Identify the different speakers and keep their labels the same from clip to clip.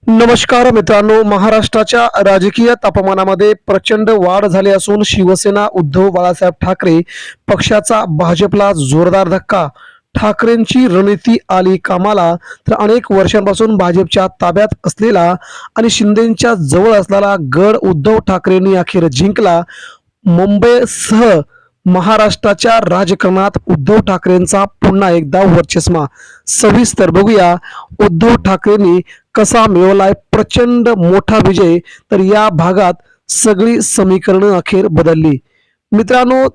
Speaker 1: नमस्कार मित्रांनो, महाराष्ट्राच्या राजकीय तापमानामध्ये प्रचंड वाढ झाली असून शिवसेना उद्धव बाळासाहेब ठाकरे पक्षाचा भाजपला जोरदार धक्का. ठाकरेंची रणनीती आली कामाला. तर अनेक वर्षांपासून भाजपच्या ताब्यात असलेला आणि शिंदेंच्या जवळ असलेला गड उद्धव ठाकरेंनी अखेर जिंकला. मुंबईसह महाराष्ट्राच्या राजकारणात उद्धव ठाकरेंचा पुन्हा एकदा वर्चस्व. सविस्तर बघूया उद्धव ठाकरेंनी कसा मिळवलाय प्रचंड मोठा विजय. तर या भागात सगळी समीकरणं अखेर बदलली. मित्रांनो,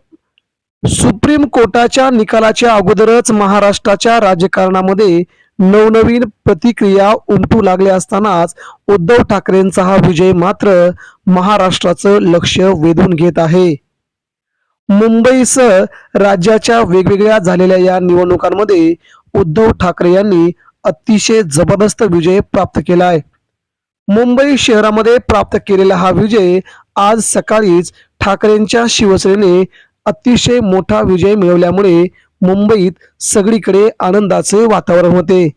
Speaker 1: सुप्रीम कोर्टाच्या निकालाच्या अगोदरच महाराष्ट्राच्या राजकारणामध्ये नवनवीन प्रतिक्रिया उमटू लागल्या असतानाच उद्धव ठाकरेंचा हा विजय मात्र महाराष्ट्राचं लक्ष वेधून घेत आहे. मुंबईसह राज्याच्या वेगवेगळ्या झालेल्या या निवडणुकांमध्ये उद्धव ठाकरे यांनी अतिशय जबरदस्त विजय प्राप्त केलाय. मुंबई शहरामध्ये प्राप्त केलेला हा विजय आज सकाळीच ठाकरेंच्या शिवसेनेने अतिशय मोठा विजय मिळवल्यामुळे मुंबईत सगळीकडे आनंदाचे वातावरण होते.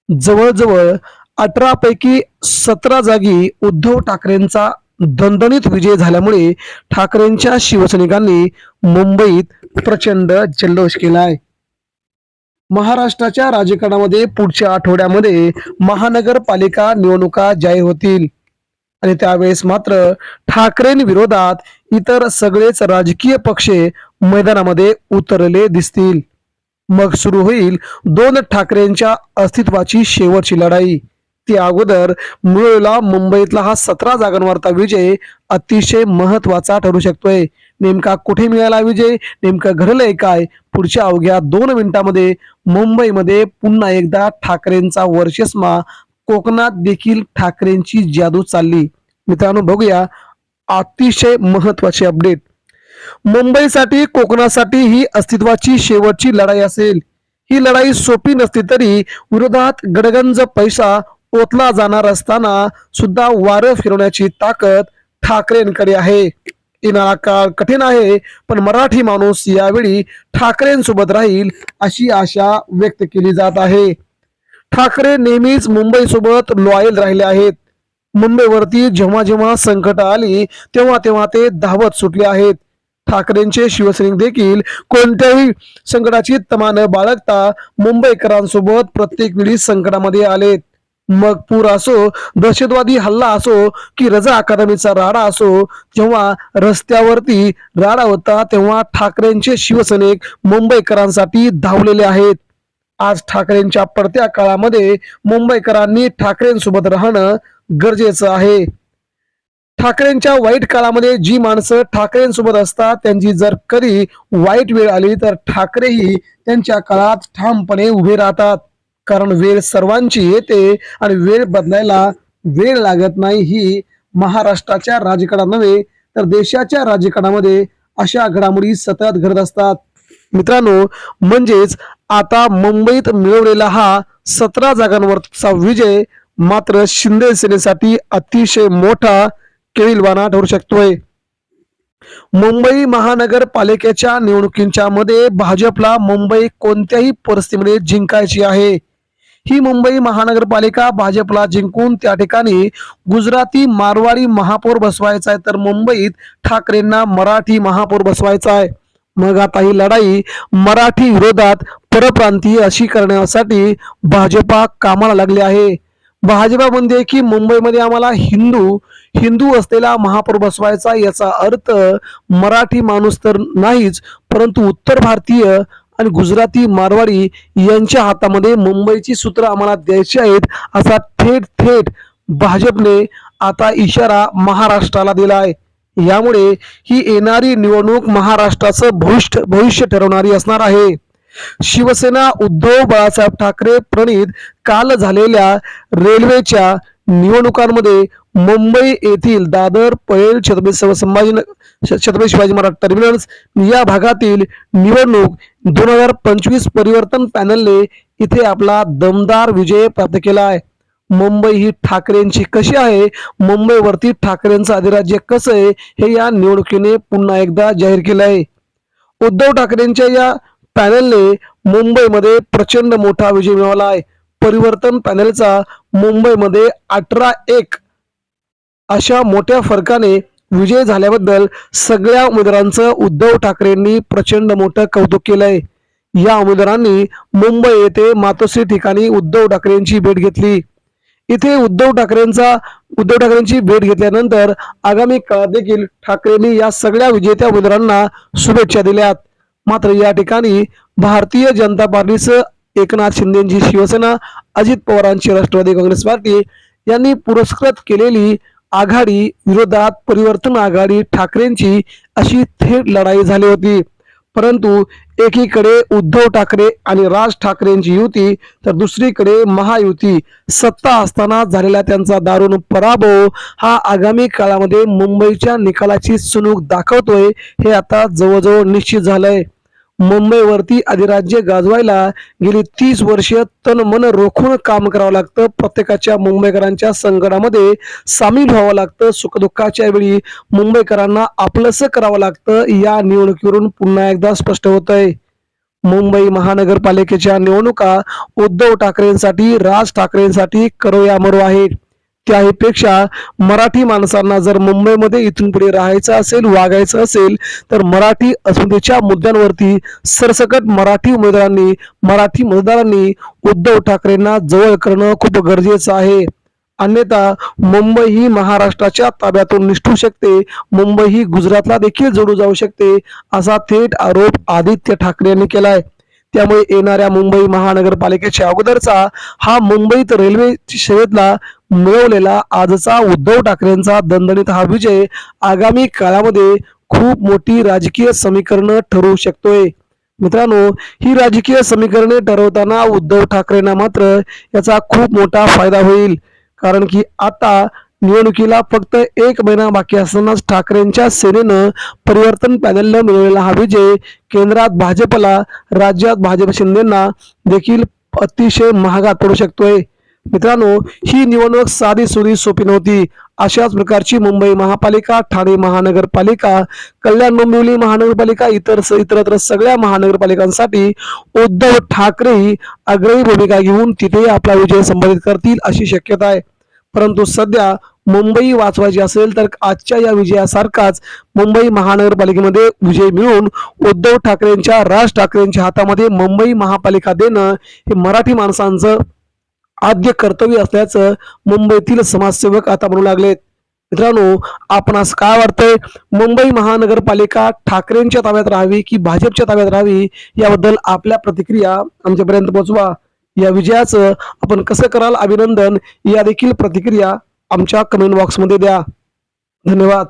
Speaker 1: जवळजवळ 18 पैकी 17 जागी उद्धव ठाकरेंचा दणदणीत विजय झाल्यामुळे ठाकरेंच्या शिवसैनिकांनी मुंबईत प्रचंड जल्लोष केलाय. महाराष्ट्राच्या राजकारणामध्ये पुढच्या आठवड्यामध्ये महानगरपालिका निवडणुका जाहीर होतील आणि त्यावेळेस मात्र ठाकरेंविरोधात इतर सगळेच राजकीय पक्ष मैदानामध्ये उतरले दिसतील. मग सुरू होईल दोन ठाकरेंच्या अस्तित्वाची शेवटची लढाई. त्या अगोदर मिळवलेला मुंबईतला हा 17 जागांवरचा विजय अतिशय महत्वाचा ठरू शकतोय. नेमका कुठे मिळाला विजय, नेमकं घडलंय काय, पुढच्या अवघ्या 2 मिनिटांमध्ये मुंबईमध्ये पुन्हा एकदा ठाकरेंचा वर्चस्व. कोकणात देखील ठाकरेंची जादू चालली. मित्रांनो, बघूया अतिशय महत्वाची अपडेट. मुंबईसाठी कोकणासाठी ही अस्तित्वाची शेवटची लढाई असेल. ही लढाई सोपी नसली तरी विरोधात गडगंज पैसा ओतला जाणार असताना सुद्धा वारं फिरवण्याची ताकद ठाकरेंकडे आहे. येणारा काळ कठीण आहे, पण मराठी माणूस यावेळी ठाकरेंसोबत राहील अशी आशा व्यक्त केली जात आहे. ठाकरे नेहमीच मुंबईसोबत लॉयल राहिले आहेत. मुंबईवरती जेव्हा जेव्हा संकट आली तेव्हा तेव्हा ते धावत सुटले आहेत. ठाकरेंचे शिवसैनिक देखील कोणत्याही संकटाची तमा न बाळगता मुंबईकरांसोबत प्रत्येक वेळी संकटामध्ये आलेत. मग पूर असो, दहशतवादी हल्ला असो की रजा अकादमीचा राडा असो, जेव्हा रस्त्यावरती राडा होता तेव्हा ठाकरेंचे शिवसैनिक मुंबईकरांसाठी धावलेले आहेत. आज ठाकरेंच्या पडत्या काळामध्ये मुंबईकरांनी ठाकरेंसोबत राहणं गरजेचं आहे. ठाकरेंच्या वाईट काळामध्ये जी माणसं ठाकरेंसोबत असतात त्यांची जर कधी वाईट वेळ आली तर ठाकरेही त्यांच्या काळात ठामपणे उभे राहतात. कारण वेळ सर्वांची येते आणि वेळ बदलायला वेळ लागत नाही. ही महाराष्ट्राच्या राजकारणात नव्हे तर देशाच्या राजकारणामध्ये अशा घडामोडी सतत घडत असतात. मित्रांनो, म्हणजेच आता मुंबईत मिळवलेला हा 17 जागांवरचा विजय मात्र शिंदे सेनेसाठी अतिशय मोठा केविलवाणा ठरू शकतोय. मुंबई महानगरपालिकेच्या निवडणुकीच्या मध्ये भाजपला मुंबई कोणत्याही परिस्थितीमध्ये जिंकायची आहे. ही मुंबई महानगरपालिका भाजपला जिंकून त्या ठिकाणी गुजराती मारवाडी महापौर बसवायचा आहे, तर मुंबईत ठाकरेंना मराठी महापौर बसवायचा आहे. मग आता ही लढाई मराठी विरोधात परप्रांतीय अशी करण्यासाठी भाजपा कामाला लागले आहे. भाजपा म्हणते की मुंबईमध्ये आम्हाला हिंदू असलेला महापौर बसवायचा. याचा अर्थ मराठी माणूस तर नाहीच, परंतु उत्तर भारतीय आणि गुजराती मारवाडी यांच्या हातामध्ये मुंबईची सूत्र आम्हाला द्यायची आहेत असा थेट भाजपने आता इशारा महाराष्ट्राला दिलाय. यामुळे ही येणारी निवडणूक महाराष्ट्राचं भविष्य ठरवणारी असणार आहे. शिवसेना उद्धव बाळासाहेब ठाकरे प्रणित काल झालेल्या रेल्वेच्या निवडणुकांमध्ये मुंबई येथील दादर, परेल, छत्रपती शिवाजी महाराज टर्मिनस या भागातील निवडणूक 2025 परिवर्तन पॅनलने इथे आपला दमदार विजय प्राप्त केला आहे. मुंबई ही ठाकरेंची कशी आहे, मुंबईवरती ठाकरेंचं अधिराज्य कसं आहे हे या निवडणुकीने पुन्हा एकदा जाहीर केलं आहे. उद्धव ठाकरेंच्या या पॅनलने मुंबईमध्ये प्रचंड मोठा विजय मिळवला आहे. परिवर्तन पॅनलचा मुंबईमध्ये 18-1 अशा मोठ्या फरकाने विजय झाल्याबद्दल सगळ्या उमेदवारांचं उद्धव ठाकरेंनी प्रचंड मोठं कौतुक केलंय. या उमेदवारांनी मुंबई येथे मातोश्री ठिकाणी उद्धव ठाकरेंची भेट घेतली. इथे उद्धव ठाकरेंची भेट घेतल्यानंतर आगामी काळात देखील ठाकरेंनी या सगळ्या विजेत्या उमेदवारांना शुभेच्छा दिल्यात. मात्र या ठिकाणी भारतीय जनता पार्टीचं एकनाथ शिंदेची शिवसेना, अजित पवारांची राष्ट्रवादी काँग्रेस पार्टी यांनी पुरस्कृत केलेली आघाडी विरोधात परिवर्तन आघाडी ठाकरेंची अशी थेट लढाई झाली होती. परंतु एकीकडे उद्धव ठाकरे आणि राज ठाकरेंची युती तर दुसरीकडे महायुती सत्ता असताना झालेला त्यांचा दारुण पराभव हा आगामी काळामध्ये मुंबईच्या निकालाची चुणूक दाखवतोय हे आता जवळजवळ निश्चित झालंय. मुंबईवरती अधिराज्य गाजवायला गेली 30 वर्ष तन मन रोखून काम करावं लागतं. प्रत्येकाच्या मुंबईकरांच्या संकटामध्ये सामील व्हावं लागतं. सुखदुःखाच्या वेळी मुंबईकरांना आपलंसं करावं लागतं. या निवडणुकीवरून पुन्हा एकदा स्पष्ट होतंय. मुंबई महानगरपालिकेच्या निवडणुका उद्धव ठाकरेंसाठी, राज ठाकरेंसाठी करो या मरो आहेत. त्याहीपेक्षा मराठी माणसांना जर मुंबईमध्ये इथून पुढे राहायचं असेल, वागायचं असेल तर मराठी अस्मितेच्या मुद्द्यांवरती सरसकट मराठी उमेदवारांनी, मराठी मतदारांनी उद्धव ठाकरेंना जवळ करणं खूप गरजेचं आहे. अन्यथा मुंबई ही महाराष्ट्राच्या ताब्यातून निसटू शकते, मुंबई ही गुजरातला देखील जोडू जाऊ शकते असा थेट आरोप आदित्य ठाकरे यांनी केलाय. त्यामुळे येणाऱ्या मुंबई महानगरपालिकेच्या अगोदरचा हा मुंबईत रेल्वे सेवेतला मिळवलेला आजचा उद्धव ठाकरेंचा दणदणीत हा विजय आगामी काळामध्ये खूप मोठी राजकीय समीकरणं ठरवू शकतोय. मित्रांनो, ही राजकीय समीकरणे ठरवताना उद्धव ठाकरेंना मात्र याचा खूप मोठा फायदा होईल. कारण की आता निवडणुकीला फक्त 1 महिना बाकी असतानाच ठाकरेंच्या सेनेनं परिवर्तन पॅनलनं मिळवलेला हा विजय केंद्रात भाजपला, राज्यात भाजप शिंदेना देखील अतिशय महागात पडू शकतोय. मित्रांनो, ही निवडणूक साधी सुधी सोपी नव्हती. अशाच प्रकारची मुंबई महापालिका, ठाणे महानगरपालिका, कल्याण डोंबिवली महानगरपालिका, इतरत्र सगळ्या महानगरपालिकांसाठी उद्धव ठाकरे अग्रणी भूमिका घेऊन तिथे आपला विजय संपादित करतील अशी शक्यता आहे. परंतु सध्या मुंबई वाचवायची असेल तर आजच्या या विजयासारखाच मुंबई महानगरपालिकेमध्ये विजय मिळवून उद्धव ठाकरेंच्या, राज ठाकरेंच्या हातामध्ये मुंबई महापालिका देणं हे मराठी माणसांचं आद्य कर्तव्य असल्याचं मुंबईतील समाजसेवक आता म्हणू लागलेत. मित्रांनो, आपणास काय वाटतंय? मुंबई महानगरपालिका ठाकरेंच्या ताब्यात राहावी की भाजपच्या ताब्यात राहावी याबद्दल आपल्या प्रतिक्रिया आमच्यापर्यंत पोहोचवा. या विजयाचं आपण कसं कराल अभिनंदन या देखील प्रतिक्रिया आमच्या कमेंट बॉक्समध्ये द्या. धन्यवाद.